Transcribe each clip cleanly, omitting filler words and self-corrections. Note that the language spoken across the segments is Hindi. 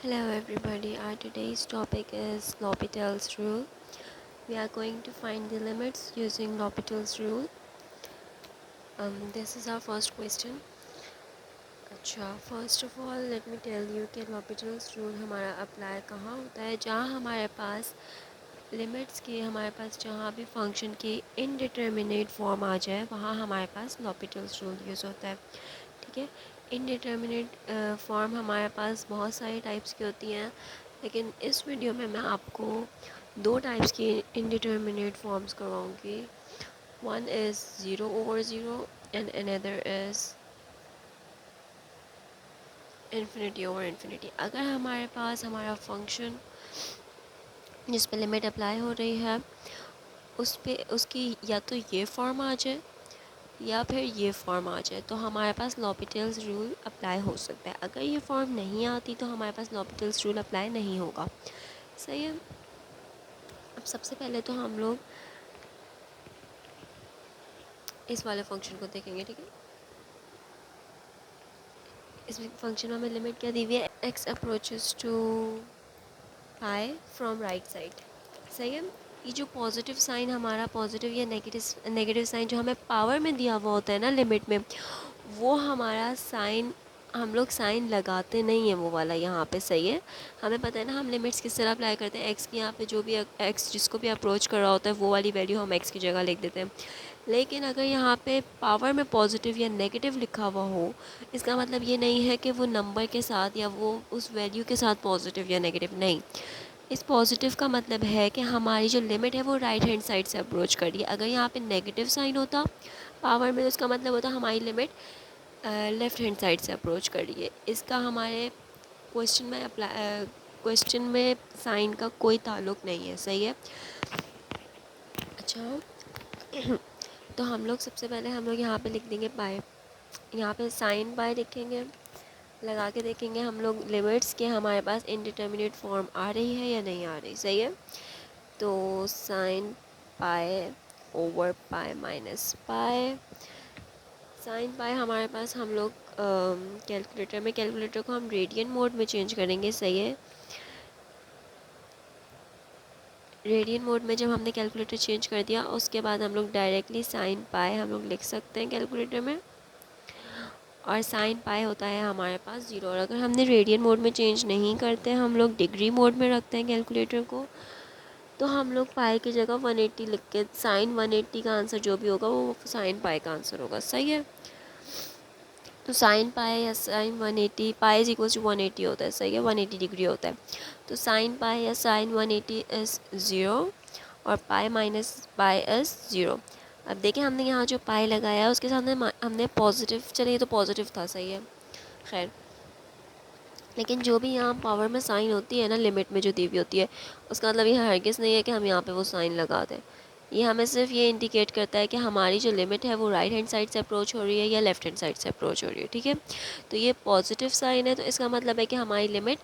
Hello everybody, our today's topic is L'Hopital's rule. We are going to find the limits using L'Hopital's rule. This is our first question. अच्छा, first of all let me tell you कि L'Hopital's रूल हमारा अप्लाई कहाँ होता है, जहाँ हमारे पास लिमिट्स की हमारे पास जहाँ भी फंक्शन की इनडिटर्मिनेट फॉर्म आ जाए वहाँ हमारे पास L'Hopital's रूल यूज़ होता है। ठीक है, इनडिटर्मिनेट फॉर्म हमारे पास बहुत सारी टाइप्स की होती हैं, लेकिन इस वीडियो में मैं आपको दो टाइप्स की इनडिटर्मिनेट फॉर्म्स करवाऊँगी। One is zero over zero and another is infinity over infinity. अगर हमारे पास हमारा फंक्शन जिस पे लिमिट अप्लाई हो रही है उस पे उसकी या तो ये फॉर्म आ जाए या फिर ये फॉर्म आ जाए तो हमारे पास L'Hopital's रूल अप्लाई हो सकता है। अगर ये फॉर्म नहीं आती तो हमारे पास L'Hopital's रूल अप्लाई नहीं होगा। सही है। अब सबसे पहले तो हम लोग इस वाले फंक्शन को देखेंगे। ठीक है, इस फंक्शन में हमें लिमिट क्या दी हुई है, x approaches to pi from right side. सही है। ये जो पॉजिटिव साइन हमारा पॉजिटिव या नेगेटिव साइन जो हमें पावर में दिया हुआ होता है ना लिमिट में, वो हमारा साइन हम लोग साइन लगाते नहीं हैं वो वाला यहाँ पे। सही है। हमें पता है ना हम लिमिट्स किस तरह अप्लाई करते हैं, एक्स की यहाँ पे जो भी एक्स जिसको भी अप्रोच कर रहा होता है वो वाली वैल्यू हम एक्स की जगह लिख देते हैं। लेकिन अगर यहाँ पे पावर में पॉजिटिव या नेगेटिव लिखा हुआ हो, इसका मतलब ये नहीं है कि वो नंबर के साथ या वो उस वैल्यू के साथ पॉजिटिव या नेगेटिव, नहीं। इस पॉजिटिव का मतलब है कि हमारी जो लिमिट है वो राइट हैंड साइड से अप्रोच कर रही है। अगर यहाँ पे नेगेटिव साइन होता पावर में तो इसका मतलब होता हमारी लिमिट लेफ़्ट हैंड साइड से अप्रोच कर रही है। इसका हमारे क्वेश्चन में साइन का कोई ताल्लुक़ नहीं है। सही है। अच्छा, तो हम लोग सबसे पहले हम लोग यहाँ पे लिख देंगे पाई, यहाँ पे साइन पाई लिखेंगे, लगा के देखेंगे हम लोग लिमिट्स के हमारे पास इनडिटर्मिनेट फॉर्म आ रही है या नहीं आ रही। सही है। तो sine pi over pi minus pi, sine pi हमारे पास हम लोग कैलकुलेटर को हम रेडियन मोड में चेंज करेंगे। सही है। रेडियन मोड में जब हमने कैलकुलेटर चेंज कर दिया उसके बाद हम लोग डायरेक्टली साइन पाई हम लोग लिख सकते हैं कैलकुलेटर में, और साइन पाई होता है हमारे पास ज़ीरो। और अगर हमने रेडियन मोड में चेंज नहीं करते हम लोग डिग्री मोड में रखते हैं कैलकुलेटर को, तो हम लोग पाई की जगह 180 लिख के साइन 180 का आंसर जो भी होगा वो साइन पाई का आंसर होगा। सही है। तो साइन पाई या sine 180 pi is equal to 180 होता है। सही है। 180 डिग्री होता है। तो साइन पाई या साइन 180 इज़ ज़ीरो और pi minus pi is zero. अब देखिए हमने यहाँ जो पाई लगाया है उसके सामने हमने पॉजिटिव, चलिए तो पॉजिटिव था। सही है। खैर, लेकिन जो भी यहाँ पावर में साइन होती है ना लिमिट में जो दी हुई होती है, उसका मतलब ये हरगिज़ नहीं है कि हम यहाँ पे वो साइन लगा दें। ये हमें सिर्फ ये इंडिकेट करता है कि हमारी जो लिमिट है वो राइट हैंड साइड से अप्रोच हो रही है या लेफ़्ट हैंड साइड से अप्रोच हो रही है। ठीक है। तो ये पॉजिटिव साइन है तो इसका मतलब है कि हमारी लिमिट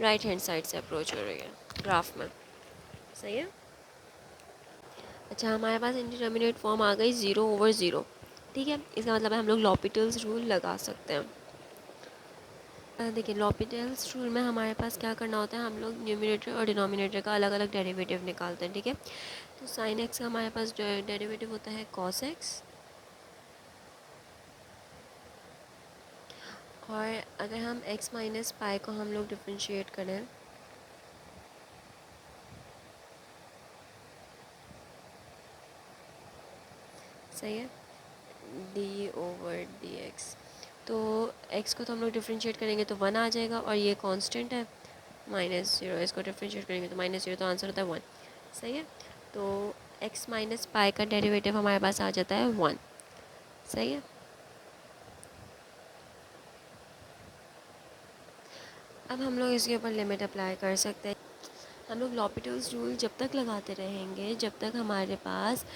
राइट हैंड साइड से अप्रोच हो रही है ग्राफ में। सही है। अच्छा, हमारे पास इंडिटर्मिनेट फॉर्म आ गई ज़ीरो ओवर ज़ीरो। ठीक है। इसका मतलब है हम लोग L'Hopital's रूल लगा सकते हैं। देखिए L'Hopital's रूल में हमारे पास क्या करना होता है, हम लोग न्यूमरेटर और डिनोमिनेटर का अलग अलग डेरिवेटिव निकालते हैं। ठीक है। तो साइन एक्स का हमारे पास डेरिवेटिव होता है कॉस एक्स, और अगर हम एक्स माइनस पाई को हम लोग डिफ्रेंशिएट करें सही है, डी ओवर डी एक्स, तो एक्स को तो हम लोग डिफ्रेंशिएट करेंगे तो वन आ जाएगा और ये कांस्टेंट है माइनस ज़ीरो, इसको डिफ्रेंशिएट करेंगे तो माइनस ज़ीरो, तो आंसर होता है वन। सही है। तो एक्स माइनस पाई का डेरिवेटिव हमारे पास आ जाता है वन। सही है। अब हम लोग इसके ऊपर लिमिट अप्लाई कर सकते हैं। हम लोग L'Hopital's रूल जब तक लगाते रहेंगे जब तक हमारे पास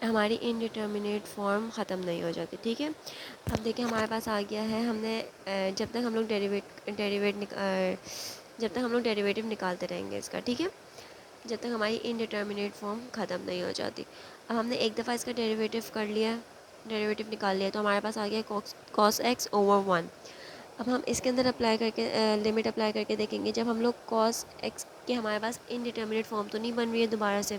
हमारी इनडिटर्मिनेट फॉर्म ख़त्म नहीं हो जाती। ठीक है। अब देखिए हमारे पास आ गया है, हमने जब तक हम लोग जब तक हम लोग डेरिवेटिव निकालते रहेंगे इसका। ठीक है। जब तक हमारी इनडिटर्मिनेट फॉर्म ख़त्म नहीं हो जाती। अब हमने एक दफ़ा इसका डेरिवेटिव कर लिया, डेरिवेटिव निकाल लिया, तो हमारे पास आ गया कॉस एक्स ओवर वन। अब हम इसके अंदर अप्लाई करके लिमिट अप्लाई करके देखेंगे। जब हम लोग कॉस एक्स के हमारे पास इनडिटर्मिनेट फॉर्म तो नहीं बन रही है दोबारा से।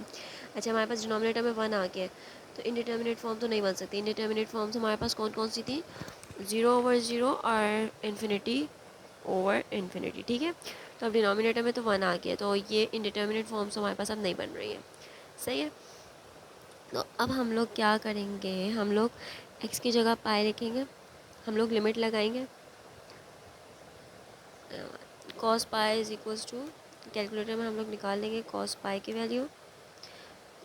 अच्छा, हमारे पास डिनोमिनेटर में 1 आ गया है, तो इनडिटर्मिनेट फॉर्म तो नहीं बन सकती। इनडिटर्मिनेट फॉर्म्स हमारे पास कौन कौन सी थी? 0/0 और इन्फिनिटी, ठीक है। तो अब डिनोमिनेटर में तो 1 आ गया, तो ये इनडिटर्मिनेट फॉर्म्स हमारे पास अब नहीं बन रही है, सही है। तो अब हम लोग क्या करेंगे, हम लोग x की जगह पाई लिखेंगे, हम लोग लिमिट लगाएंगे। Cos pi is equals to, calculator में हम लोग निकाल लेंगे कॉस पाई की वैल्यू।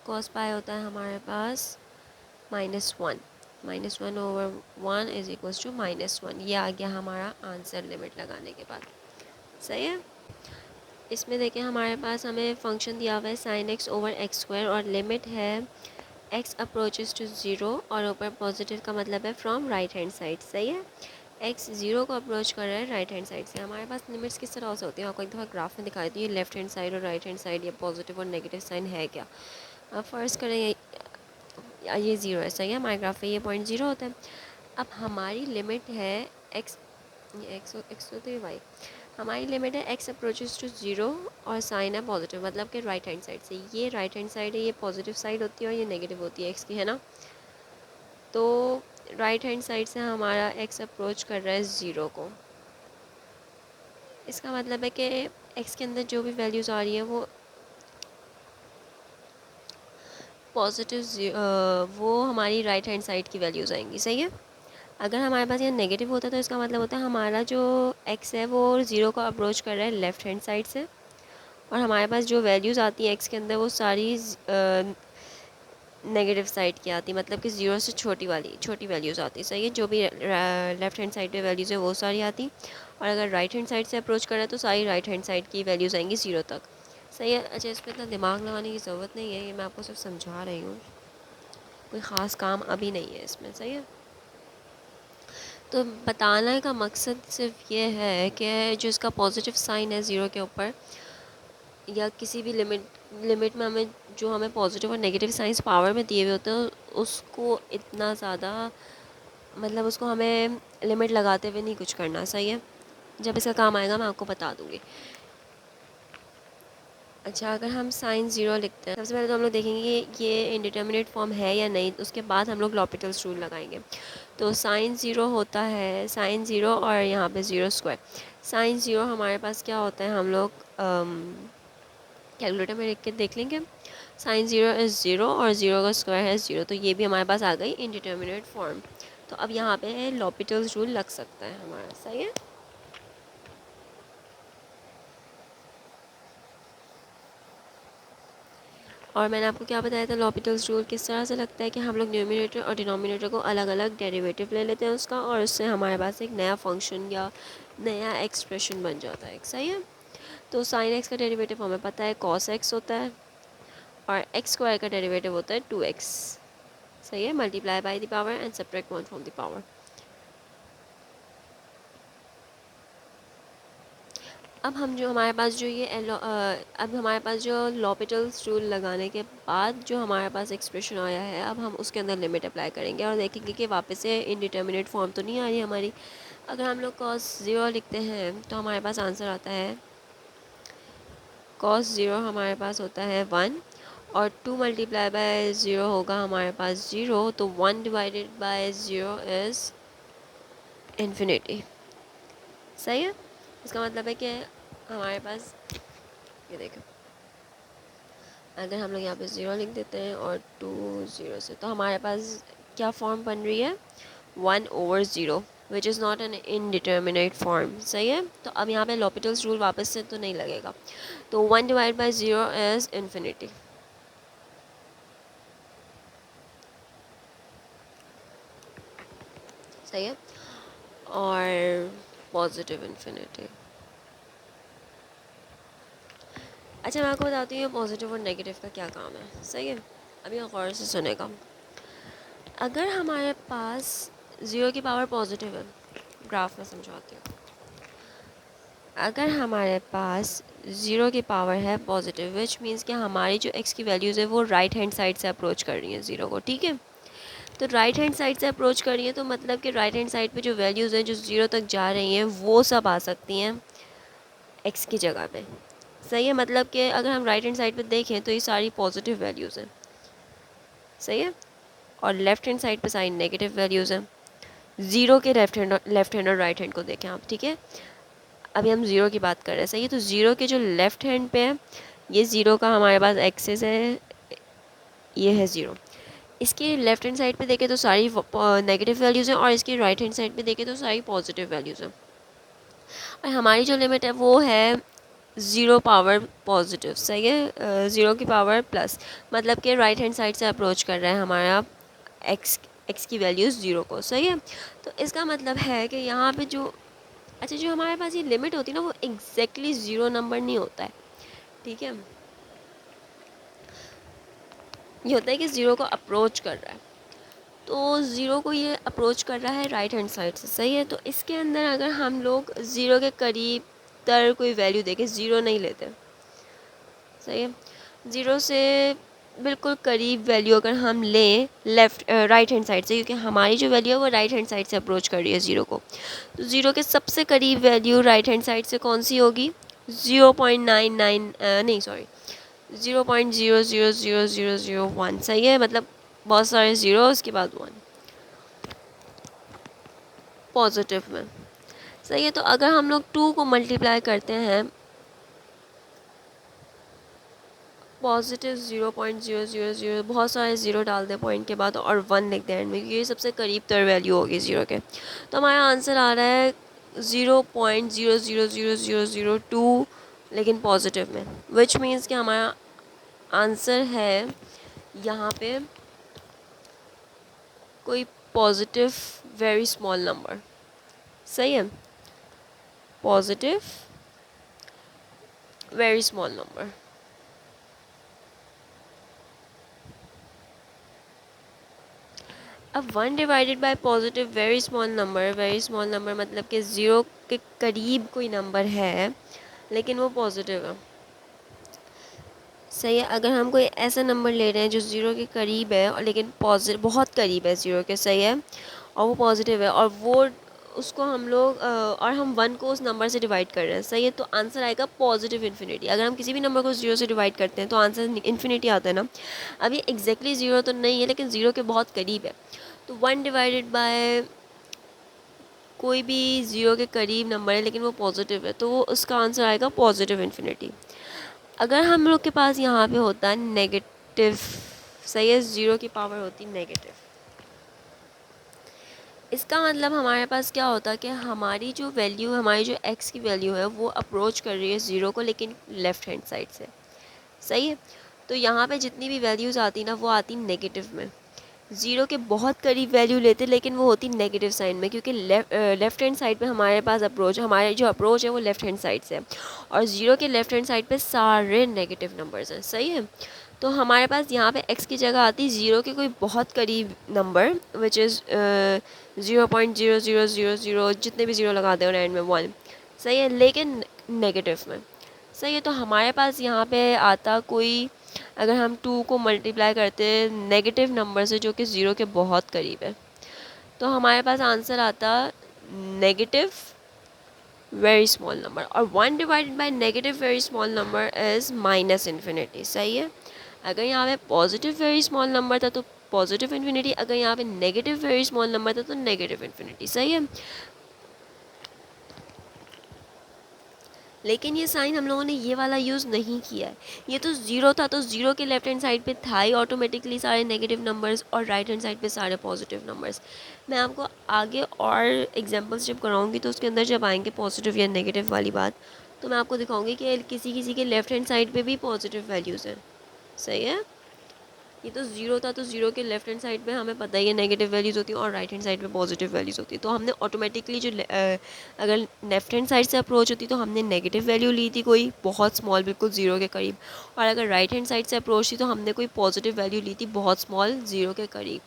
कॉस पाई होता है हमारे पास -1, -1/1 इज इक्वल्स टू -1। ये आ गया हमारा आंसर लिमिट लगाने के बाद, सही है। इसमें देखें हमारे पास हमें फंक्शन दिया हुआ है sin x/x² और लिमिट है x अप्रोचेस टू 0 और ऊपर पॉजिटिव का मतलब है फ्रॉम राइट हैंड साइड, सही है। x 0 को अप्रोच कर रहा है राइट हैंड साइड से। हमारे पास लिमिट्स किस तरह से होती है, आपको एक दफ़ा ग्राफ में दिखाई दी, लेफ्ट हैंड साइड और राइट हैंड साइड, ये पॉजिटिव और नेगेटिव साइन है क्या। अब फर्स्ट करें ये 0 है, सही है। हमारे ग्राफ पे ये पॉइंट 0 होता है। अब हमारी लिमिट है x, ये x होते हैं y, हमारी लिमिट है x अप्रोचेस टू 0 और साइन है पॉजिटिव, मतलब कि राइट हैंड साइड से। ये राइट हैंड साइड है, ये पॉजिटिव साइड होती है और ये नेगेटिव होती है x की, है ना। तो राइट हैंड साइड से हमारा x अप्रोच कर रहा है 0 को। इसका मतलब है कि x के अंदर जो भी वैल्यूज़ आ रही है वो पॉजिटिव, वो हमारी राइट हैंड साइड की वैल्यूज़ आएंगी, सही है। अगर हमारे पास ये नेगेटिव होता है तो इसका मतलब होता है हमारा जो x है वो 0 को अप्रोच कर रहा है लेफ़्ट हैंड साइड से, और हमारे पास जो वैल्यूज़ आती हैं x के अंदर वो सारी नेगेटिव साइड की आती, मतलब कि 0 से छोटी वैल्यूज़ आती, सही है। जो भी लेफ़्ट हैंड साइड पे वैल्यूज़ है वो सारी आती, और अगर राइट हैंड साइड से अप्रोच कर रहा है तो सारी राइट हैंड साइड की वैल्यूज़ आएंगी 0 तक, सही है। अच्छा, इस पर इतना दिमाग लगाने की ज़रूरत नहीं है, ये मैं आपको सिर्फ समझा रही हूँ, कोई ख़ास काम अभी नहीं है इसमें, सही है। तो बताने का मकसद सिर्फ ये है कि जो इसका पॉजिटिव साइन है 0 के ऊपर, या किसी भी लिमिट में हमें जो हमें पॉजिटिव और नेगेटिव साइंस पावर में दिए हुए होते हैं, उसको इतना ज़्यादा, मतलब उसको हमें लिमिट लगाते हुए नहीं कुछ करना, सही है। जब इसका काम आएगा मैं आपको बता दूँगी। अच्छा, अगर हम साइन 0 लिखते हैं, सबसे पहले तो हम लोग देखेंगे कि ये इंडिटर्मिनेट फॉर्म है या नहीं, उसके बाद हम लोग लॉपिटल्स रूल लगाएंगे। तो साइन 0 होता है साइन 0 और यहाँ पे 0²। साइन 0 हमारे पास क्या होता है, हम लोग कैलकुलेटर में लिख के देख लेंगे। साइन 0 इज़ 0 और 0 का स्क्वायर है 0, तो ये भी हमारे पास आ गई इंडिटर्मिनेट फॉर्म। तो अब यहाँ पे लॉपिटल्स रूल लग सकता है हमारा, सही है। और मैंने आपको क्या बताया था, लॉपिटल्स रूल किस तरह से लगता है कि हम लोग न्यूमिनेटर और डिनोमिनेटर को अलग अलग डेरिवेटिव ले लेते हैं उसका, और उससे हमारे पास एक नया फंक्शन या नया एक्सप्रेशन बन जाता है, सही है। तो साइन एक्स का डेरिवेटिव हमें पता है कॉस एक्स होता है, और एक्स स्क्वायर का डेरिवेटिव होता है 2x, सही है। Multiply by the power and subtract 1 from the power. अब हम जो हमारे पास जो ये अब हमारे पास जो लॉपिटल्स रूल लगाने के बाद जो हमारे पास एक्सप्रेशन आया है, अब हम उसके अंदर लिमिट अप्लाई करेंगे और देखेंगे कि वापस से इनडिटर्मिनेट फॉर्म तो नहीं आ रही हमारी। अगर हम लोग cos 0 लिखते हैं तो हमारे पास आंसर आता है cos 0 हमारे पास होता है 1, और 2 मल्टीप्लाई बाय 0 होगा हमारे पास 0, तो 1 डिवाइडेड बाय 0 इज़ इन्फिनिटी, सही है। इसका मतलब है कि हमारे पास, ये देखो, अगर हम लोग यहाँ पे 0 लिख देते हैं और 2 0 से, तो हमारे पास क्या फॉर्म बन रही है, 1/0, which is not an indeterminate form, सही है। तो अब यहाँ पे लॉपिटल्स रूल वापस से तो नहीं लगेगा, तो 1 डिवाइड बाई 0 इज़ इन्फिनिटी, सही है। और पॉजिटिव इन्फिनिटी। अच्छा, मैं आपको बताती हूँ पॉजिटिव और नेगेटिव का क्या काम है, सही है। अभी गौर से सुनेगा। अगर हमारे पास 0 की पावर पॉजिटिव है, ग्राफ में समझाती हूँ। अगर हमारे पास 0 की पावर है पॉजिटिव, विच मीन्स कि हमारी जो x की वैल्यूज़ है वो राइट हैंड साइड से अप्रोच कर रही हैं 0 को, ठीक है। तो राइट हैंड साइड से अप्रोच करिए तो मतलब कि राइट हैंड साइड पे जो वैल्यूज़ हैं जो 0 तक जा रही हैं वो सब आ सकती हैं x की जगह पे। सही है, मतलब कि अगर हम राइट हैंड साइड पे देखें तो ये सारी पॉजिटिव वैल्यूज़ हैं। सही है, और लेफ़्ट हैंड साइड पे सारी नेगेटिव वैल्यूज़ हैं। ज़ीरो के लेफ़्ट हैंड और राइट हैंड को देखें आप, ठीक है। अभी हम ज़ीरो की बात कर रहे हैं। सही है, तो ज़ीरो के जो लेफ़्ट हैंड पे है ये ज़ीरो का हमारे पास एक्सेस है, ये है ज़ीरो। इसके लेफ़्ट हैंड साइड पे देखें तो सारी नेगेटिव वैल्यूज़ हैं और इसकी राइट हैंड साइड पे देखें तो सारी पॉजिटिव वैल्यूज़ हैं। और हमारी जो लिमिट है वो है 0 पावर पॉजिटिव। सही है, 0 की पावर प्लस, मतलब कि राइट हैंड साइड से अप्रोच कर रहा है हमारा एक्स की वैल्यूज़ 0 को। सही है, तो इसका मतलब है कि यहाँ पे जो जो हमारे पास ये लिमिट होती है ना वो एग्जैक्टली 0 नंबर नहीं होता है। ठीक है, ये होता है कि 0 को अप्रोच कर रहा है, तो ज़ीरो को ये अप्रोच कर रहा है राइट हैंड साइड से। सही है, तो इसके अंदर अगर हम लोग ज़ीरो के करीब तर कोई वैल्यू देखें, ज़ीरो नहीं लेते। सही है, ज़ीरो से बिल्कुल करीब वैल्यू अगर हम लें राइट हैंड साइड से, क्योंकि हमारी जो वैल्यू है वो राइट हैंड साइड से अप्रोच कर रही है ज़ीरो को, तो ज़ीरो के सबसे करीब वैल्यू राइट हैंड साइड से कौन सी होगी? 0.99 नहीं सॉरी 0.000001। सही है, मतलब बहुत सारे ज़ीरो उसके बाद 1 पॉजिटिव में। सही है, तो अगर हम लोग 2 को मल्टीप्लाई करते हैं पॉजिटिव 0.000, बहुत सारे ज़ीरो डाल दें पॉइंट के बाद और 1 लिख दें एंड में, क्योंकि ये सबसे करीब तर वैल्यू होगी ज़ीरो के। तो हमारा आंसर आ रहा है 0.000002, लेकिन पॉजिटिव में, विच मीन्स कि हमारा आंसर है यहाँ पे कोई पॉजिटिव वेरी स्मॉल नंबर। सही है, पॉजिटिव वेरी स्मॉल नंबर। अब 1 divided by positive very small number मतलब कि ज़ीरो के करीब कोई नंबर है लेकिन वो पॉजिटिव है। सही है, अगर हम कोई ऐसा नंबर ले रहे हैं जो ज़ीरो के करीब है और लेकिन पॉजिटिव बहुत करीब है ज़ीरो के, सही है, और वो पॉजिटिव है और वो उसको हम लोग और हम 1 को उस नंबर से डिवाइड कर रहे हैं। सही है, तो आंसर आएगा पॉजिटिव इन्फिनिटी। अगर हम किसी भी नंबर को 0 से डिवाइड करते हैं तो आंसर इन्फिनिटी आता है ना। अब ये एग्जैक्टली ज़ीरो तो नहीं है लेकिन ज़ीरो के बहुत करीब है, तो 1 डिवाइडेड बाय कोई भी ज़ीरो के करीब नंबर है लेकिन वो पॉजिटिव है, तो वो उसका आंसर आएगा पॉजिटिव इन्फिनिटी। अगर हम लोग के पास यहाँ पे होता है नेगेटिव, सही है, ज़ीरो की पावर होती नेगेटिव, इसका मतलब हमारे पास क्या होता है कि हमारी जो वैल्यू, हमारी जो x की वैल्यू है वो अप्रोच कर रही है ज़ीरो को लेकिन लेफ़्ट हैंड साइड से। सही है, तो यहाँ पे जितनी भी वैल्यूज़ आती ना वो आती नेगेटिव में। ज़ीरो के बहुत करीब वैल्यू लेते लेकिन वो होती नेगेटिव साइन में, क्योंकि लेफ़्ट हैंड साइड पे हमारे पास हमारे जो अप्रोच है वो लेफ़्ट हैंड साइड से है और ज़ीरो के लेफ़्ट हैंड साइड पे सारे नेगेटिव नंबर्स हैं। सही है, तो हमारे पास यहाँ पे x की जगह आती ज़ीरो के कोई बहुत करीब नंबर विच इज़ 0.0000, जितने भी ज़ीरो लगा दें और एंड में 1। सही है, लेकिन नेगेटिव में। सही है, तो हमारे पास यहाँ पे आता कोई, अगर हम 2 को मल्टीप्लाई करते हैं नेगेटिव नंबर से जो कि ज़ीरो के बहुत करीब है, तो हमारे पास आंसर आता नेगेटिव वेरी स्मॉल नंबर, और 1 divided by negative very small number is minus infinity. सही है, अगर यहाँ पे पॉजिटिव वेरी स्मॉल नंबर था तो पॉजिटिव इन्फिनिटी, अगर यहाँ पे नेगेटिव वेरी स्मॉल नंबर था तो नेगेटिव इन्फिनिटी। सही है, लेकिन ये साइन हम लोगों ने ये वाला यूज़ नहीं किया है। ये तो ज़ीरो था तो ज़ीरो के लेफ्ट हैंड साइड पे था ही ऑटोमेटिकली सारे नेगेटिव नंबर्स और राइट हैंड साइड पे सारे पॉजिटिव नंबर्स। मैं आपको आगे और एग्जांपल्स जब कराऊंगी तो उसके अंदर जब आएंगे पॉजिटिव या नेगेटिव वाली बात, तो मैं आपको दिखाऊंगी कि किसी किसी के लेफ्ट हैंड साइड पे भी पॉजिटिव वैल्यूज़ हैं। सही है, ये तो ज़ीरो था तो ज़ीरो के लेफ्ट हैंड साइड पे हमें पता ही है नेगेटिव वैल्यूज़ होती है और राइट हैंड साइड पे पॉजिटिव वैल्यूज़ होती है, तो हमने ऑटोमेटिकली जो अगर लेफ्ट हैंड साइड से अप्रोच होती तो हमने नेगेटिव वैल्यू ली थी कोई बहुत स्मॉल, बिल्कुल ज़ीरो के करीब, और अगर राइट हैंड साइड से अप्रोच थी तो हमने कोई पॉजिटिव वैल्यू ली थी बहुत स्मॉल, ज़ीरो के करीब।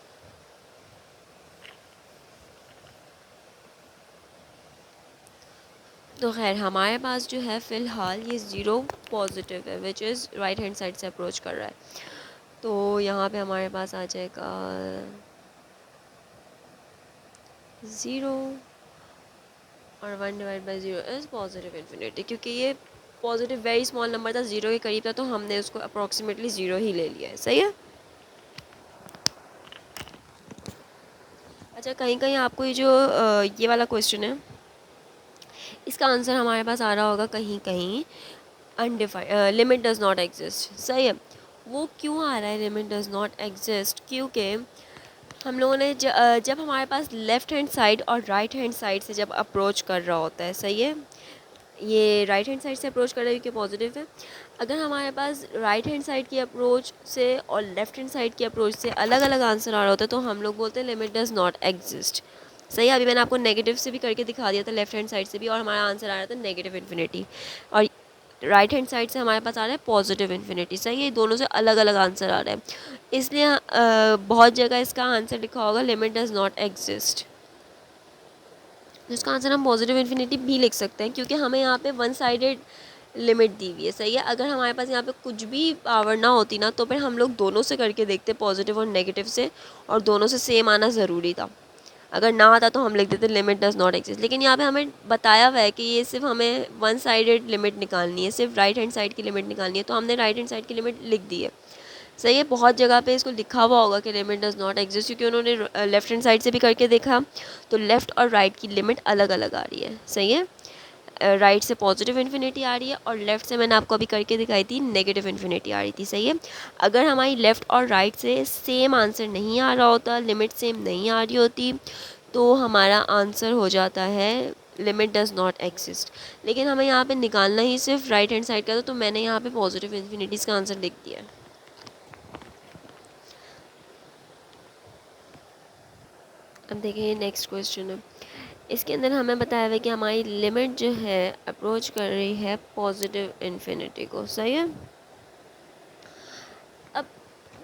तो खैर हमारे पास जो है फ़िलहाल ये ज़ीरो पॉजिटिव है which is right hand side से अप्रोच कर रहा है, तो यहाँ पे हमारे पास आ जाएगा ज़ीरो, और 1/0 इज़ पॉजिटिव इन्फिनिटी, क्योंकि ये पॉजिटिव वेरी स्मॉल नंबर था, ज़ीरो के करीब था, तो हमने उसको अप्रॉक्सीमेटली ज़ीरो ही ले लिया है। सही है। अच्छा, कहीं कहीं आपको ये जो ये वाला क्वेश्चन है, इसका आंसर हमारे पास आ रहा होगा कहीं कहीं undefined, limit does not exist. सही है। वो क्यों आ रहा है लिमिट डज़ नॉट एग्जिस्ट? क्योंकि हम लोगों ने जब हमारे पास लेफ़्ट हैंड साइड और राइट हैंड साइड से जब अप्रोच कर रहा होता है, सही है, ये राइट हैंड साइड से अप्रोच कर रहा है क्योंकि पॉजिटिव है। अगर हमारे पास राइट हैंड साइड की अप्रोच से और लेफ़्ट हैंड साइड की अप्रोच से अलग अलग आंसर आ रहा होता है, तो हम लोग बोलते हैं लिमिट डज़ नॉट एग्जिस्ट। सही है। अभी मैंने आपको नेगेटिव से भी करके दिखा दिया था, लेफ्ट हैंड साइड से भी, और हमारा आंसर आ रहा था नेगेटिव इन्फिनिटी, और राइट हैंड साइड से हमारे पास आ रहा है पॉजिटिव इन्फिनिटी। सही है। दोनों से अलग अलग आंसर आ रहा है, इसलिए बहुत जगह इसका आंसर लिखा होगा लिमिट डज़ नॉट एग्जिस्ट। इसका आंसर हम पॉजिटिव इन्फिनिटी भी लिख सकते हैं, क्योंकि हमें यहाँ पे वन साइडेड लिमिट दी हुई है। सही है। अगर हमारे पास यहाँ पे कुछ भी पावर ना होती ना, तो फिर हम लोग दोनों से करके देखते, पॉजिटिव और नेगेटिव से, और दोनों से सेम आना ज़रूरी था। अगर ना आता तो हम लिख देते लिमिट डज़ नॉट एग्जिस्ट, लेकिन यहाँ पे हमें बताया हुआ है कि ये सिर्फ हमें वन साइडेड लिमिट निकालनी है, सिर्फ राइट हैंड साइड की लिमिट निकालनी है, तो हमने राइट हैंड साइड की लिमिट लिख दी है। सही है। बहुत जगह पे इसको लिखा हुआ होगा कि लिमिट डज़ नॉट एग्जिस्ट, क्योंकि उन्होंने लेफ्ट हैंड साइड से भी करके देखा, तो लेफ़्ट और राइट की लिमिट अलग अलग आ रही है। सही है। राइट से पॉजिटिव इन्फिनिटी आ रही है, और लेफ़्ट से मैंने आपको अभी करके दिखाई थी नेगेटिव इन्फिनिटी आ रही थी। सही है। अगर हमारी लेफ़्ट और राइट से सेम आंसर नहीं आ रहा होता, लिमिट सेम नहीं आ रही होती, तो हमारा आंसर हो जाता है लिमिट डज़ नॉट एग्जिस्ट। लेकिन हमें यहाँ पे निकालना ही सिर्फ राइट हैंड साइड का था, तो मैंने यहाँ पे पॉजिटिव इन्फिनिटीज़ का आंसर लिख दिया है। अब देखिए नेक्स्ट क्वेश्चन है, इसके अंदर हमें बताया हुआ है कि हमारी लिमिट जो है अप्रोच कर रही है पॉजिटिव इन्फिनिटी को। सही है। अब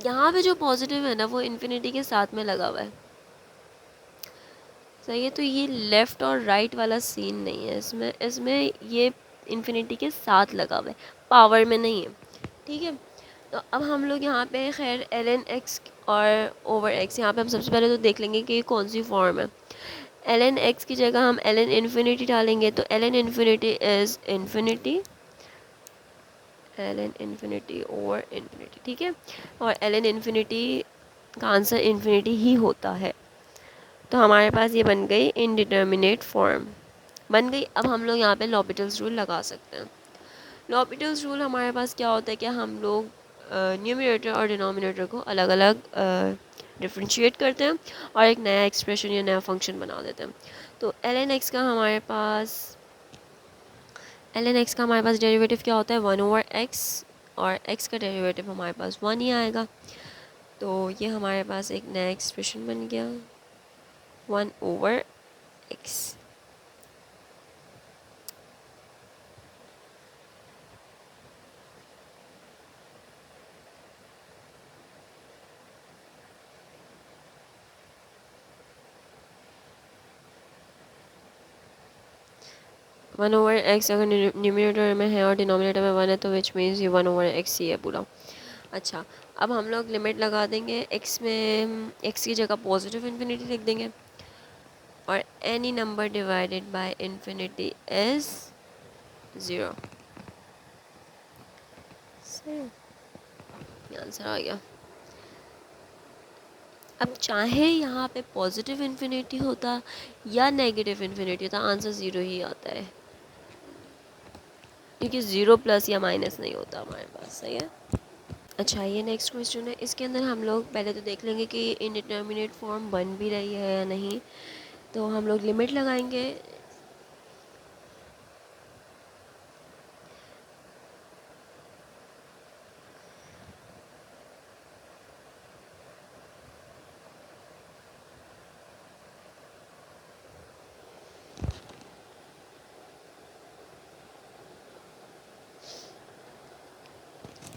यहाँ पे जो पॉजिटिव है ना, वो इन्फिनिटी के साथ में लगा हुआ है। सही है। तो ये लेफ़्ट और राइट वाला सीन नहीं है, इसमें इसमें ये इन्फिनिटी के साथ लगा हुआ है, पावर में नहीं है। ठीक है। तो अब हम लोग यहाँ पे खैर ln x और ओवर x, यहाँ पे हम सबसे पहले तो देख लेंगे कि कौन सी फॉर्म है। ln x की जगह हम ln इन्फिनिटी डालेंगे, तो ln infinity is infinity, ln infinity over infinity. ठीक है। और ln इन्फिनिटी का आंसर इन्फिनिटी ही होता है, तो हमारे पास ये बन गई इनडिटर्मिनेट फॉर्म बन गई। अब हम लोग यहाँ पे लॉपिटल्स रूल लगा सकते हैं। लॉपिटल्स रूल हमारे पास क्या होता है कि हम लोग न्यूमरेटर और डिनोमिनेटर को अलग अलग डिफ्रेंशिएट करते हैं, और एक नया एक्सप्रेशन या नया फंक्शन बना देते हैं। तो ln x का हमारे पास डेरिवेटिव क्या होता है, 1/x, और x का डेरिवेटिव हमारे पास 1 ही आएगा। तो ये हमारे पास एक नया एक्सप्रेशन बन गया, 1/x। 1/x अगर न्यूमरेटर में है और डिनोमिनेटर में 1 है, तो विच मीन्स ये 1/x ही है पूरा। अच्छा, अब हम लोग लिमिट लगा देंगे x में, x की जगह पॉजिटिव इन्फिनिटी लिख देंगे, और any number divided by infinity is 0। Answer आ गया। अब चाहे यहाँ पे पॉजिटिव इन्फिनिटी होता या नेगेटिव इन्फिनिटी होता, आंसर 0 ही आता है, क्योंकि 0 प्लस या माइनस नहीं होता हमारे पास। सही है। अच्छा, ये नेक्स्ट क्वेश्चन है, इसके अंदर हम लोग पहले तो देख लेंगे कि इनडिटर्मिनेट फॉर्म बन भी रही है या नहीं। तो हम लोग लिमिट लगाएंगे,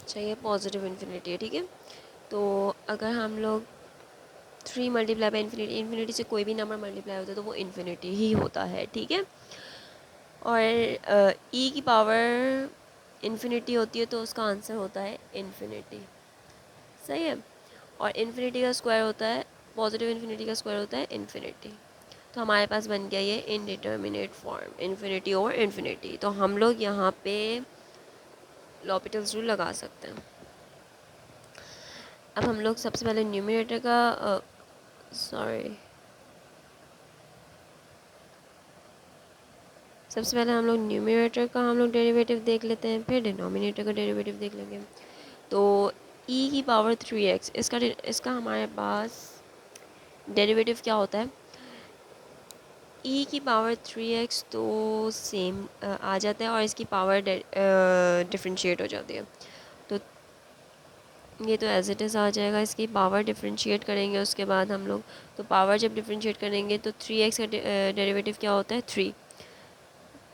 चाहिए पॉजिटिव इन्फिनिटी है। ठीक है। तो अगर हम लोग 3 मल्टीप्लाई बाई इन्फिनिटी, इन्फिनिटी से कोई भी नंबर मल्टीप्लाई होता है तो वो इन्फिनिटी ही होता है। ठीक है। और ई की पावर इन्फिनिटी होती है, तो उसका आंसर होता है इन्फिनिटी। सही है। और इन्फिनिटी का स्क्वायर होता है, पॉजिटिव इन्फिनिटी का स्क्वायर होता है इन्फिनिटी। तो हमारे पास बन गया ये indeterminate form, infinity over infinity. तो हम लोग यहाँ पे l'Hopital's रूल लगा सकते हैं। अब हम लोग सबसे पहले न्यूमरेटर का सबसे पहले हम लोग न्यूमरेटर का हम लोग डेरिवेटिव देख लेते हैं, फिर डिनोमिनेटर का डेरिवेटिव देख लेंगे। तो e की पावर 3x, इसका हमारे पास डेरिवेटिव क्या होता है, e की पावर 3x तो सेम आ जाता है और इसकी पावर डिफ्रेंशिएट हो जाती है। तो ये तो एज इट इज़ आ जाएगा, इसकी पावर डिफ्रेंशिएट करेंगे उसके बाद हम लोग, तो पावर जब डिफ्रेंशिएट करेंगे तो 3x का डेरिवेटिव क्या होता है 3,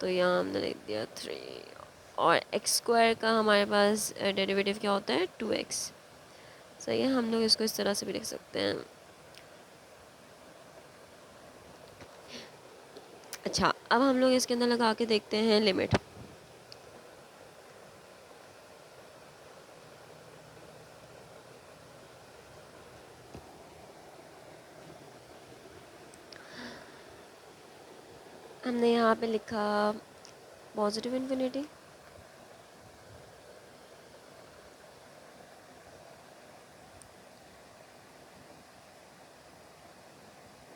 तो यहाँ हमने लिख दिया 3। और एक्स स्क्वायर का हमारे पास डेरिवेटिव क्या होता है 2x। सही है, हम लोग इसको इस तरह से भी लिख सकते हैं। अच्छा, अब हम लोग इसके अंदर लगा के देखते हैं लिमिट। हमने यहाँ पे लिखा पॉजिटिव इन्फिनिटी,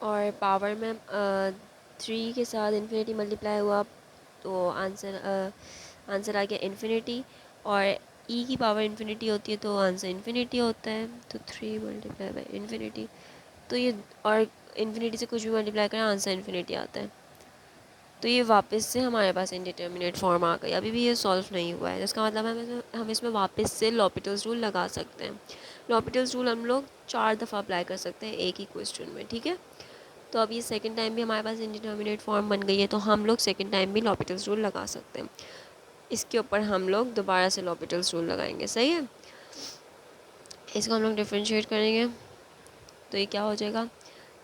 और पावर में 3 के साथ इन्फिनिटी मल्टीप्लाई हुआ तो आंसर आ गया इन्फिनिटी। और e की पावर इन्फिनिटी होती है तो आंसर इन्फिनिटी होता है, तो 3 मल्टीप्लाई बाई इन्फिनिटी, तो ये, और इन्फिनिटी से कुछ भी मल्टीप्लाई करें आंसर इन्फिनिटी आता है। तो ये वापस से हमारे पास इंडिटर्मिनेट फॉर्म आ गई। अभी भी ये सॉल्व नहीं हुआ है, इसका मतलब हम इसमें वापस से l'Hopital's रूल लगा सकते हैं। l'Hopital's रूल हम लोग 4 दफ़ा अप्लाई कर सकते हैं एक ही क्वेश्चन में, ठीक है। तो अब ये सेकंड टाइम भी हमारे पास इंडिटर्मिनेट फॉर्म बन गई है, तो हम लोग सेकंड टाइम भी l'Hopital's रूल लगा सकते हैं। इसके ऊपर हम लोग दोबारा से l'Hopital's रूल लगाएंगे, सही है। इसको हम लोग डिफ्रेंशिएट करेंगे तो ये क्या हो जाएगा,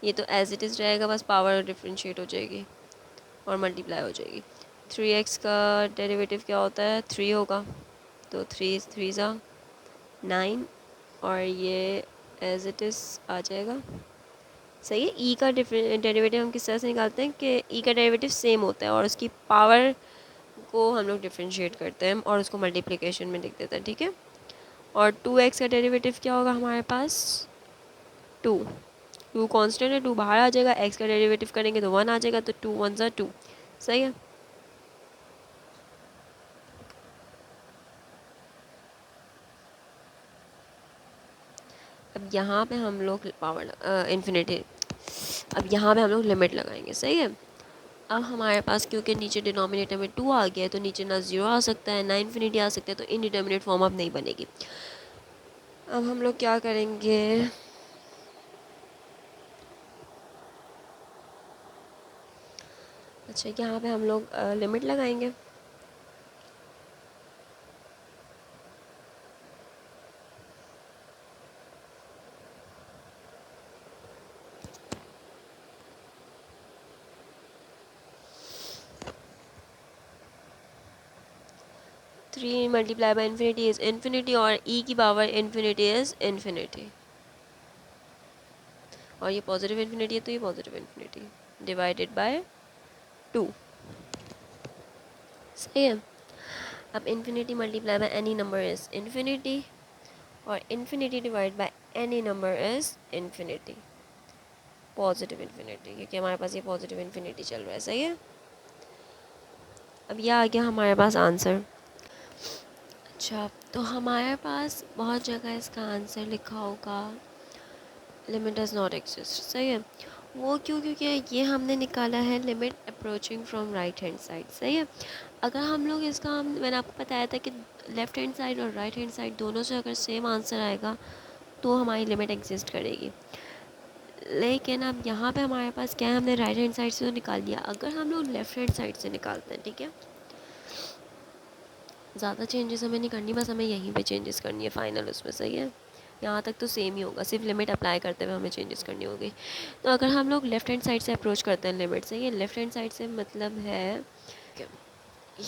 ये तो एज इट इज़ रहेगा, बस पावर डिफ्रेंशिएट हो जाएगी और मल्टीप्लाई हो जाएगी। 3x का डेरिवेटिव क्या होता है 3 होगा, तो 3 3 ज़ा 9, और ये एज इट इज़ आ जाएगा। सही है। ई का डेरिवेटिव हम किस तरह से निकालते हैं कि ई का डेरिवेटिव सेम होता है और उसकी पावर को हम लोग डिफ्रेंशिएट करते हैं और उसको मल्टीप्लिकेशन में लिख देते हैं, ठीक है। और 2x का डेरिवेटिव क्या होगा हमारे पास 2, 2 कांस्टेंट है, 2 बाहर आ जाएगा, x का डेरिवेटिव करेंगे तो 1 आ जाएगा, तो 2 1 ज़ा 2, सही है। अब यहाँ पे हम लोग पावर इन्फिनिटी, अब यहाँ पे हम लोग लिमिट लगाएंगे, सही है। अब हमारे पास क्योंकि नीचे डिनोमिनेटर में 2 आ गया है तो नीचे ना 0 आ सकता है ना इन्फिनिटी आ सकता है, तो इनडिटर्मिनेट फॉर्म अब नहीं बनेगी। अब हम लोग क्या करेंगे, अच्छा यहाँ पे हम लोग लिमिट लगाएंगे। Three multiply by infinity is infinity और ई की पावर इन्फिनिटी इज़ इन्फिनिटी, और ये पॉजिटिव इन्फिनिटी है तो ये पॉजिटिव इन्फिनिटी डिवाइडेड बाय 2, सही है। अब infinity multiply by any number is infinity और infinity divide by any number is infinity, positive infinity, क्योंकि हमारे पास ये पॉजिटिव इन्फिनिटी चल रहा है, सही है। अब यह आ गया हमारे पास आंसर। अच्छा, तो हमारे पास बहुत जगह इसका आंसर लिखा होगा लिमिट डज नॉट एग्जिस्ट, सही है। वो क्यों, क्योंकि ये हमने निकाला है limit approaching from right hand side, सही है। अगर हम लोग इसका मैंने आपको बताया था कि लेफ़्ट हैंड साइड और राइट हैंड साइड दोनों से अगर सेम आंसर आएगा तो हमारी लिमिट एग्जिस्ट करेगी। लेकिन अब यहाँ पे हमारे पास क्या है, हमने राइट हैंड साइड से तो निकाल लिया, अगर हम लोग लेफ़्ट हैंड साइड से निकालते हैं, ठीक है, ज़्यादा चेंजेस हमें नहीं करनी, बस हमें यहीं पे चेंजेस करनी है फाइनल उसमें, सही है। यहाँ तक तो सेम ही होगा, सिर्फ लिमिट अप्लाई करते हुए हमें चेंजेस करनी होगी। तो अगर हम लोग लेफ़्ट हैंड साइड से अप्रोच करते हैं लिमिट से, ये लेफ़्ट हैंड साइड से मतलब है कि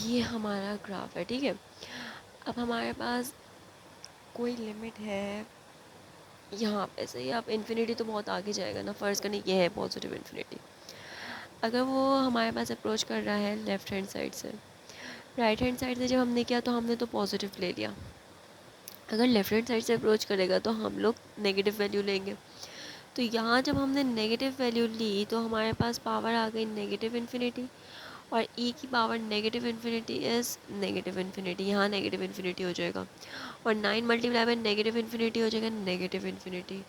ये हमारा ग्राफ है, ठीक है। अब हमारे पास कोई लिमिट है यहाँ पे, सही है। अब इन्फिनिटी तो बहुत आगे जाएगा ना, फ़र्ज़ करने ये है पॉजिटिव इन्फिनिटी, अगर वो हमारे पास अप्रोच कर रहा है लेफ़्ट हैंड साइड से, राइट हैंड साइड से जब हमने किया तो हमने तो पॉजिटिव ले लिया। अगर लेफ़्ट हैंड साइड से अप्रोच करेगा तो हम लोग नेगेटिव वैल्यू लेंगे। तो यहाँ जब हमने नेगेटिव वैल्यू ली तो हमारे पास पावर आ गई नेगेटिव इन्फिनिटी, और e की power negative infinity is negative infinity, यहाँ नेगेटिव इन्फिनिटी हो जाएगा। और 9 मल्टीप्लाई बाय नेगेटिव इन्फिनिटी हो जाएगा नेगेटिव इन्फिनिटी,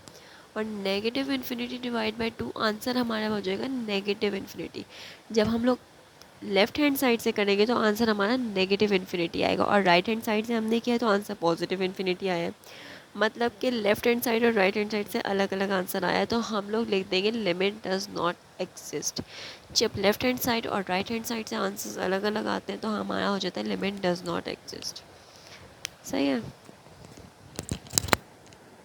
और negative infinity divide bye 2, answer हमारा हो जाएगा नेगेटिव इन्फिनिटी। जब हम लोग लेफ्ट हैंड साइड से करेंगे तो आंसर हमारा नेगेटिव इन्फिनिटी आएगा, और राइट हैंड साइड से हमने किया तो आंसर पॉजिटिव इन्फिनिटी आया है। मतलब कि लेफ्ट हैंड साइड और राइट हैंड साइड से अलग अलग आंसर आया है, तो हम लोग लिख देंगे लिमिट डज नॉट एग्जिस्ट। जब लेफ्ट हैंड साइड और राइट हैंड साइड से आंसर्स अलग अलग आते हैं तो हमारा हो जाता है लिमिट डज नॉट एग्जिस्ट। सही है।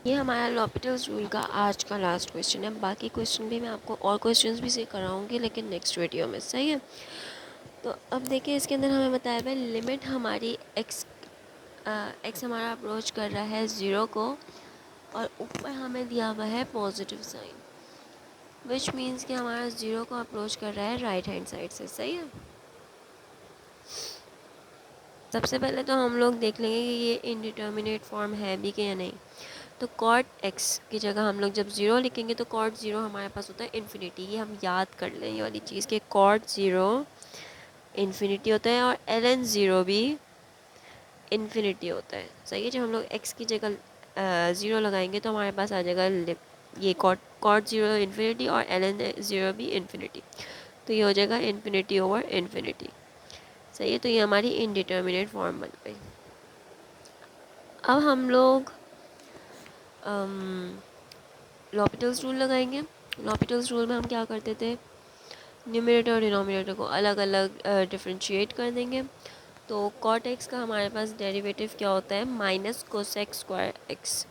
ये हमारा लॉपिटल्स रूल का आज का लास्ट क्वेश्चन है। बाकी क्वेश्चन भी मैं आपको और क्वेश्चंस भी से कराऊंगी लेकिन नेक्स्ट वीडियो में। सही है। तो अब देखिए इसके अंदर हमें बताया है लिमिट हमारी एक्स हमारा अप्रोच कर रहा है 0 को, और ऊपर हमें दिया हुआ है पॉजिटिव साइन, विच मीन्स कि हमारा 0 को अप्रोच कर रहा है राइट हैंड साइड से। सही है। सबसे पहले तो हम लोग देख लेंगे कि ये इनडिटर्मिनेट फॉर्म है भी कि या नहीं। तो कॉट एक्स की जगह हम लोग जब 0 लिखेंगे तो कॉट 0 हमारे पास होता है इन्फिनिटी। ये हम याद कर लें ये वाली चीज़ कि कॉट 0 इन्फिनिटी होता है, और ln 0 भी इन्फिनिटी होता है। सही है। जब हम लोग x की जगह 0 लगाएंगे तो हमारे पास आ जाएगा ये कॉट 0 इन्फिनिटी और ln 0 भी इन्फिनिटी, तो ये हो जाएगा इन्फिनिटी ओवर इन्फिनिटी। सही है। तो ये हमारी इनडिटर्मिनेट फॉर्म बन गई। अब हम लोग लॉपिटल्स रूल लगाएंगे। लॉपिटल्स रूल में हम क्या करते थे, न्यूमरेटर और डिनोमिनेटर को अलग अलग डिफ्रेंशिएट कर देंगे। तो कॉट एक्स का हमारे पास डेरिवेटिव क्या होता है, माइनस कोसेक स्क्वायर एक्स।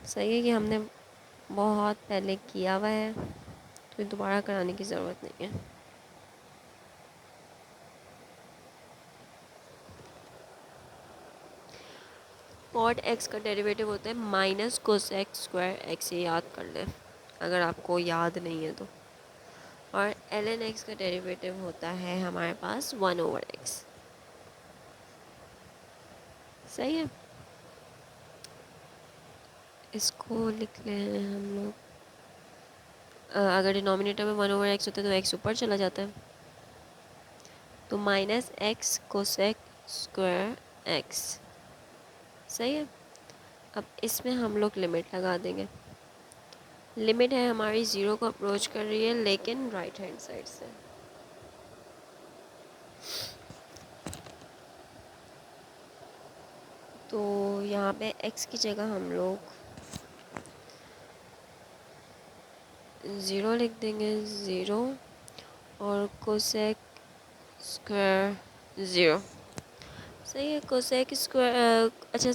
सही है कि हमने बहुत पहले किया हुआ है तो दोबारा कराने की ज़रूरत नहीं है। कॉट एक्स का डेरिवेटिव होता है माइनस कोसेक स्क्वायर एक्स, ये याद कर लें अगर आपको याद नहीं है तो। और ln एक्स का डेरिवेटिव होता है हमारे पास 1 ओवर एक्स। सही है। इसको लिख लें हम लोग, अगर डिनोमिनेटर में 1 ओवर एक्स होता है तो एक्स ऊपर चला जाता है, तो minus x cosec square x. सही है। अब इसमें हम लोग लिमिट लगा देंगे। लिमिट है हमारी 0 को अप्रोच कर रही है लेकिन राइट हैंड साइड से। तो यहाँ पे x की जगह हम लोग 0 लिख देंगे, 0 और कोसेक स्क्वायर 0। सही है। कोसेक स्क्वायर अच्छा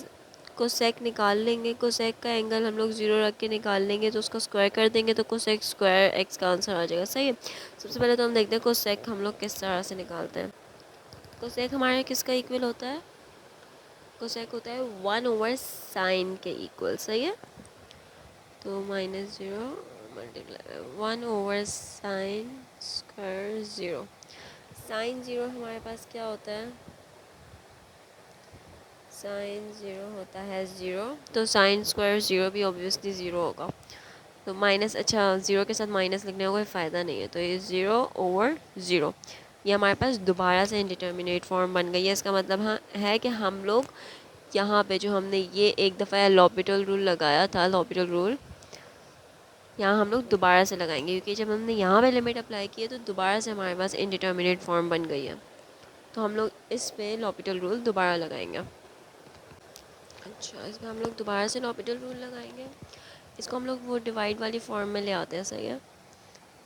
कोसेक निकाल लेंगे, कोसेक का एंगल हम लोग 0 रख के निकाल लेंगे, तो उसका स्क्वायर कर देंगे तो कोसेक स्क्वायर एक्स का आंसर आ जाएगा। सही है। सबसे पहले तो हम देखते हैं कोसेक हम लोग किस तरह से निकालते हैं। कोसेक हमारे किसका इक्वल होता है, कोसेक होता है 1 ओवर साइन के इक्वल। सही है। तो minus 0 multiply 1 over sine square 0। Sine 0 हमारे पास क्या होता है, साइन 0 होता है 0, तो साइन स्क्वायर 0 भी ऑब्वियसली 0 होगा। तो माइनस, अच्छा 0 के साथ माइनस लिखने का कोई फ़ायदा नहीं है, तो ये 0 ओवर 0। ये हमारे पास दोबारा से इंडिटर्मिनेट फॉर्म बन गई है। इसका मतलब हाँ है कि हम लोग यहाँ पे जो हमने ये एक दफ़ा लॉपिटल रूल लगाया था, लॉपिटल रूल यहाँ हम लोग दोबारा से लगाएंगे, क्योंकि जब हमने यहाँ पे लिमिट अप्लाई की है तो दोबारा से हमारे पास इनडिटर्मिनेट फॉर्म बन गई है, तो हम लोग इस पे लॉपिटल रूल दोबारा लगाएंगे। अच्छा, इसमें हम लोग दोबारा से लॉपिटल रूल लगाएंगे। इसको हम लोग वो डिवाइड वाली फॉर्म में ले आते हैं। सही है।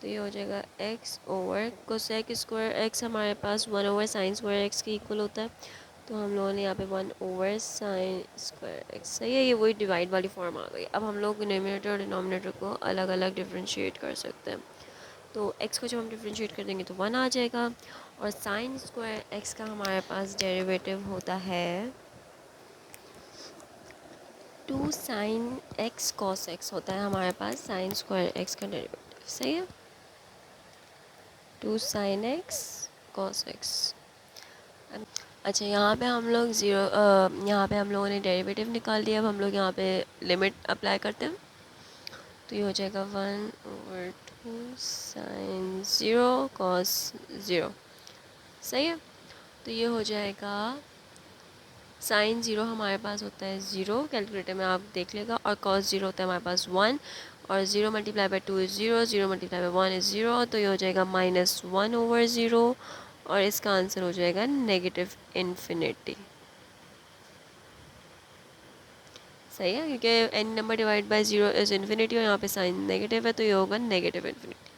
तो ये हो जाएगा x over cosec square x, हमारे पास 1 ओवर साइन स्क्वायर एक्स के इक्वल होता है, तो हम लोगों ने यहाँ पे 1 ओवर साइन स्क्वायर एक्स। सही है। ये वही डिवाइड वाली फॉर्म आ गई। अब हम लोग न्यूमरेटर और डिनोमिनेटर को अलग अलग डिफ्रेंशिएट कर सकते हैं। तो x को जब हम डिफ्रेंशिएट कर देंगे तो 1 आ जाएगा, और साइन स्क्वायर एक्स का हमारे पास डेरिवेटिव होता है 2 साइन एक्स कॉस एक्स होता है हमारे पास साइन स्क्वायर एक्स का डेरिवेटिव। सही है। 2 sin x cos x। अच्छा, यहाँ पे हम लोग यहाँ पे हम लोगों ने डेरिवेटिव निकाल दिया। अब हम लोग यहाँ पे लिमिट अप्लाई करते हैं, तो ये हो जाएगा 1/2 sin 0 cos 0। सही है, तो ये हो जाएगा साइन 0 हमारे पास होता है 0, कैलकुलेटर में आप देख लेगा, और cos 0 होता है हमारे पास 1, और 0 multiply by 2 is 0, 0 multiply by 1 is 0, तो ये हो जाएगा -1/0, और इसका आंसर हो जाएगा नेगेटिव इन्फिनिटी। सही है, क्योंकि an number divide by 0 is infinity, और यहाँ पे साइन नेगेटिव है, तो ये होगा नेगेटिव इन्फिनिटी।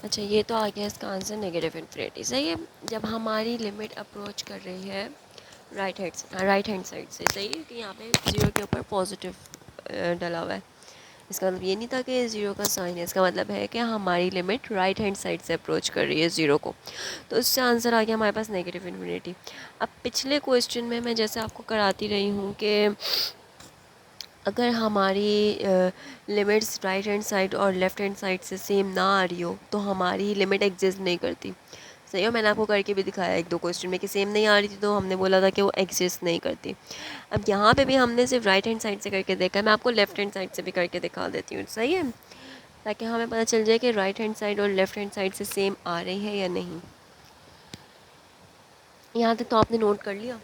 अच्छा, ये तो आ गया इसका आंसर नेगेटिव इन्फिनिटी। सही है, जब हमारी लिमिट अप्रोच कर रही है राइट हैंड साइड से, सही है कि यहाँ पे 0 के ऊपर पॉजिटिव डला हुआ है, इसका मतलब ये नहीं था कि 0 का साइन है, इसका मतलब है कि हमारी लिमिट राइट हैंड साइड से अप्रोच कर रही है 0 को, तो इससे आंसर आ गया हमारे पास नेगेटिव इन्फिनिटी। अब पिछले क्वेश्चन में मैं जैसे आपको कराती रही हूँ कि अगर हमारी लिमिट्स राइट हैंड साइड और लेफ़्ट हैंड साइड से सेम ना आ रही हो तो हमारी लिमिट एग्जिस्ट नहीं करती। सही है, मैंने आपको करके भी दिखाया एक दो क्वेश्चन में कि सेम नहीं आ रही थी, तो हमने बोला था कि वो एग्जिस्ट नहीं करती। अब यहाँ पे भी हमने सिर्फ राइट हैंड साइड से करके देखा है, मैं आपको लेफ़्ट हैंड साइड से भी करके दिखा देती हूँ। सही है, ताकि हमें पता चल जाए कि राइट हैंड साइड और लेफ़्ट हैंड साइड से सेम आ रही है या नहीं। यहाँ तक तो आपने नोट कर लिया,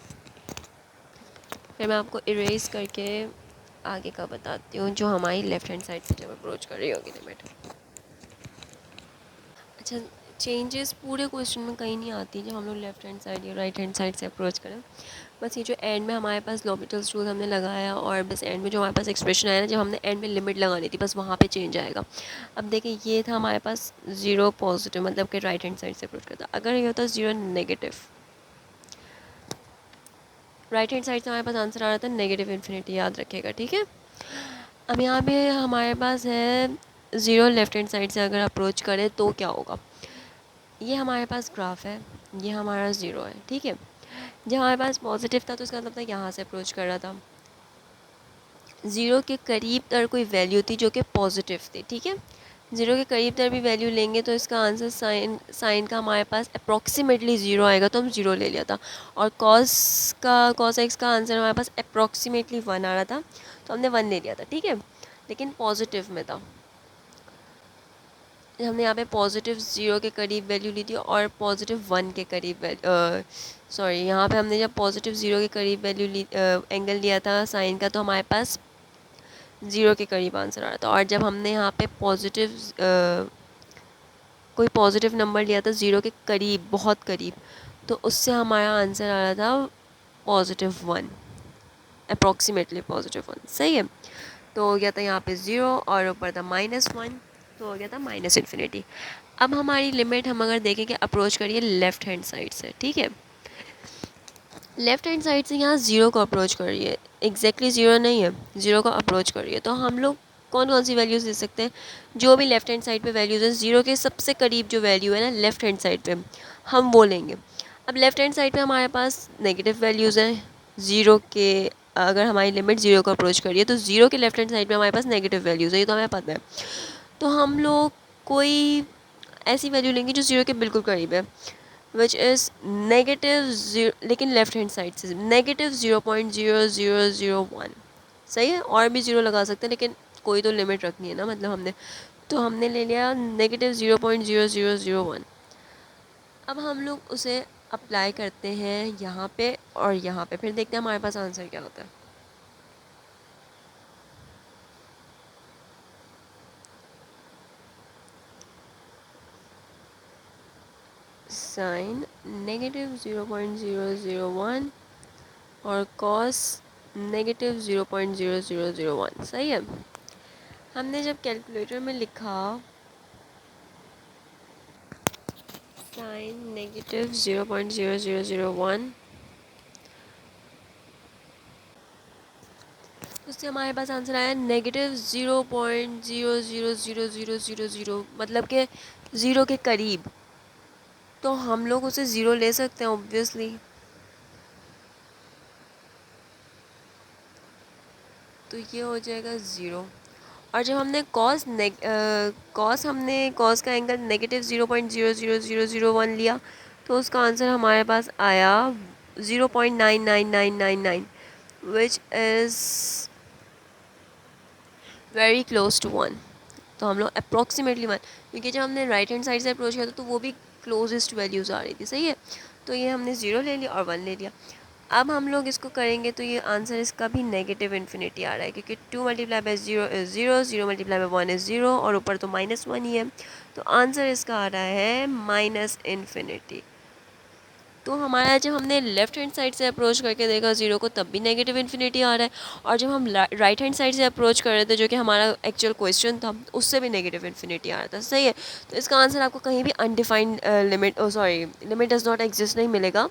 फिर मैं आपको इरेज करके आगे का बताती हूँ जो हमारी लेफ़्ट हैंड साइड से जब अप्रोच कर रही होगी लिमिट। अच्छा, चेंजेस पूरे क्वेश्चन में कहीं नहीं आती जब हम लोग लेफ़्ट हैंड साइड या राइट हैंड साइड से अप्रोच करें। बस ये जो एंड में हमारे पास लॉपिटल्स रूल हमने लगाया, और बस एंड में जो हमारे पास एक्सप्रेशन आया ना, जब हमने एंड में लिमिट लगानी थी, बस वहाँ पे चेंज आएगा। अब देखिए, ये था हमारे पास 0 पॉजिटिव, मतलब कि राइट हैंड साइड से अप्रोच करता। अगर ये होता 0 नेगेटिव, राइट हैंड साइड से हमारे पास आंसर आ रहा था नेगेटिव इन्फिनिटी, याद रखिएगा, ठीक है। अब यहाँ पे हमारे पास है 0 लेफ़्ट हैंड साइड से अगर अप्रोच करें तो क्या होगा। ये हमारे पास ग्राफ है, ये हमारा 0 है, ठीक है। जब हमारे पास पॉजिटिव था तो इसका मतलब था यहाँ से अप्रोच कर रहा था, 0 के करीब तर कोई वैल्यू थी जो कि पॉजिटिव थी, ठीक है। 0 के करीब तर भी वैल्यू लेंगे तो इसका आंसर साइन का हमारे पास अप्रॉक्सीमेटली 0 आएगा, तो हम 0 ले लिया था। और कॉस एक्स का आंसर हमारे पास अप्रॉक्सीमेटली 1 आ रहा था, तो हमने 1 ले लिया था, ठीक है, लेकिन पॉजिटिव में था। हमने यहाँ पे पॉजिटिव 0 के करीब वैल्यू ली थी और पॉजिटिव 1 के करीब सॉरी, यहाँ पे हमने जब पॉजिटिव 0 के करीब वैल्यू एंगल लिया था साइन का, तो हमारे पास 0 के करीब आंसर आ रहा था। और जब हमने यहाँ पे पॉजिटिव कोई पॉजिटिव नंबर लिया था 0 के करीब, बहुत करीब, तो उससे हमारा आंसर आ रहा था +1, अप्रॉक्सीमेटली +1। सही है, तो हो गया था यहाँ पे 0 और ऊपर था -1, तो हो गया था माइनस इन्फिनिटी। अब हमारी लिमिट हम अगर देखें कि अप्रोच करिए लेफ़्ट हैंड साइड से, ठीक है, लेफ़्ट हैंड साइड से यहाँ 0 को अप्रोच कर रही है, एग्जैक्टली 0 नहीं है, 0 को अप्रोच कर रही है, तो हम लोग कौन कौन सी वैल्यूज़ ले सकते हैं, जो भी लेफ़्ट हैंड साइड पे वैल्यूज़ हैं 0 के सबसे करीब जो वैल्यू है ना लेफ़्ट हैंड साइड पे, हम वो लेंगे। अब लेफ़्ट हैंड साइड पे हमारे पास नेगेटिव वैल्यूज़ हैं 0 के, अगर हमारी लिमिट 0 को अप्रोच करिए तो 0 के लेफ़्ट हैंड साइड पे हमारे पास नेगेटिव वैल्यूज़ है, ये तो हमें पता है। तो हम लोग कोई ऐसी वैल्यू लेंगे जो 0 के बिल्कुल करीब है, विच इज़ नेगेटिव 0, लेकिन लेफ़्ट हैंड साइड से नेगेटिव 0.0001। सही है, और भी 0 लगा सकते हैं, लेकिन कोई तो लिमिट रखनी है ना, मतलब हमने, तो हमने ले लिया नेगेटिव 0.0001। अब हम लोग उसे अप्लाई करते हैं यहाँ पे और यहाँ पे, फिर देखते हैं हमारे पास आंसर क्या होता है। साइन नेगेटिव 0.001 और कॉस नेगेटिव 0.0001। सही है, हमने जब कैलकुलेटर में लिखा साइन नेगेटिव 0.0001, उससे हमारे पास आंसर आया नेगेटिव 0.000000, मतलब कि 0 के करीब, तो हम लोग उसे 0 ले सकते हैं ऑब्वियसली। तो ये हो जाएगा 0, और जब हमने कॉस का एंगल नेगेटिव 0.000001 लिया तो उसका आंसर हमारे पास आया 0.99999 which is very close to 1। तो हम लोग अप्रॉक्सीमेटली 1, क्योंकि जब हमने राइट हैंड साइड से अप्रोच किया था तो वो भी क्लोजेस्ट वैल्यूज़ आ रही थी, सही है। तो ये हमने 0 ले लिया और 1 ले लिया। अब हम लोग इसको करेंगे तो ये आंसर इसका भी नेगेटिव इन्फिनिटी आ रहा है, क्योंकि 2 multiply by 0 is 0, 0 multiply by 1 is 0 और ऊपर तो -1 ही है। तो आंसर इसका आ रहा है माइनस इन्फिनिटी। तो हमारा जब हमने लेफ्ट हैंड साइड से अप्रोच करके देखा 0 को तब भी नेगेटिव इन्फिनिटी आ रहा है, और जब हम राइट हैंड साइड से अप्रोच कर रहे थे जो कि हमारा एक्चुअल क्वेश्चन था उससे भी नेगेटिव इन्फिनिटी आ रहा था, सही है। तो इसका आंसर आपको कहीं भी undefined limit does not exist नहीं मिलेगा।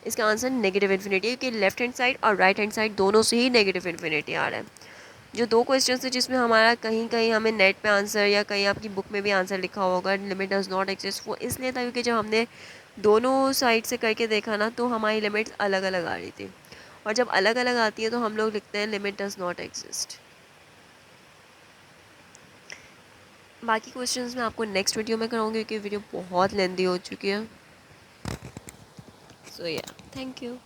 इसका आंसर नेगेटिव इन्फिनिटी है, क्योंकि लेफ्ट हैंड साइड और राइट हैंड साइड दोनों से ही नेगेटिव इन्फिनिटी आ रहा है। जो दो क्वेश्चन थे जिसमें हमारा कहीं कहीं हमें नेट पे आंसर या कहीं आपकी बुक में भी आंसर लिखा होगा लिमिट डज नॉट एग्जिस्ट, वो इसलिए था क्योंकि जब हमने दोनों साइड से करके देखा ना तो हमारी लिमिट्स अलग अलग आ रही थी, और जब अलग अलग आती है तो हम लोग लिखते हैं लिमिट डज नॉट एग्जिस्ट। बाकी क्वेश्चंस मैं आपको नेक्स्ट वीडियो में कराऊंगी क्योंकि वीडियो बहुत लेंदी हो चुकी है। सो या, थैंक यू।